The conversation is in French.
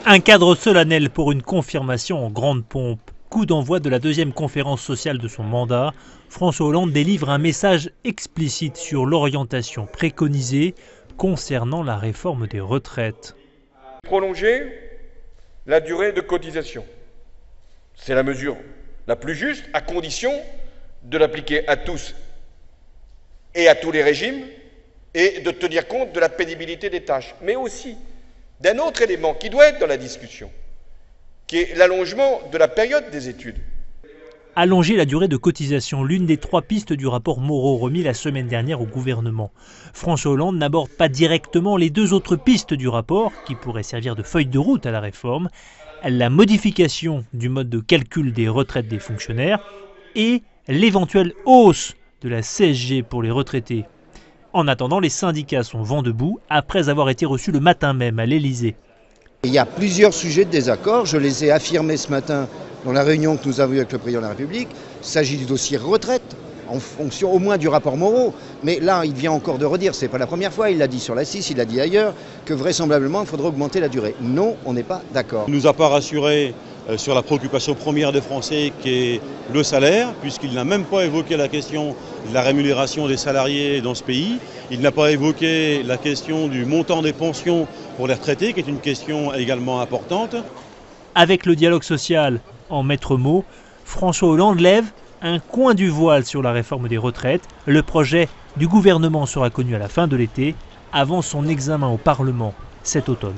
Un cadre solennel pour une confirmation en grande pompe. Coup d'envoi de la deuxième conférence sociale de son mandat, François Hollande délivre un message explicite sur l'orientation préconisée concernant la réforme des retraites. Prolonger la durée de cotisation, c'est la mesure la plus juste, à condition de l'appliquer à tous et à tous les régimes et de tenir compte de la pénibilité des tâches, mais aussi d'un autre élément qui doit être dans la discussion, qui est l'allongement de la période des études. Allonger la durée de cotisation, l'une des 3 pistes du rapport Moreau remis la semaine dernière au gouvernement. François Hollande n'aborde pas directement les 2 autres pistes du rapport, qui pourraient servir de feuille de route à la réforme, la modification du mode de calcul des retraites des fonctionnaires et l'éventuelle hausse de la CSG pour les retraités. En attendant, les syndicats sont vent debout après avoir été reçus le matin même à l'Élysée. Il y a plusieurs sujets de désaccord, je les ai affirmés ce matin dans la réunion que nous avons eue avec le président de la République. Il s'agit du dossier retraite, en fonction au moins du rapport Moreau. Mais là, il vient encore de redire, c'est pas la première fois, il l'a dit sur la 6, il l'a dit ailleurs, que vraisemblablement il faudra augmenter la durée. Non, on n'est pas d'accord. Il ne nous a pas rassurés sur la préoccupation première des Français qui est le salaire, puisqu'il n'a même pas évoqué la question de la rémunération des salariés dans ce pays. Il n'a pas évoqué la question du montant des pensions pour les retraités, qui est une question également importante. Avec le dialogue social en maître mot, François Hollande lève un coin du voile sur la réforme des retraites. Le projet du gouvernement sera connu à la fin de l'été, avant son examen au Parlement cet automne.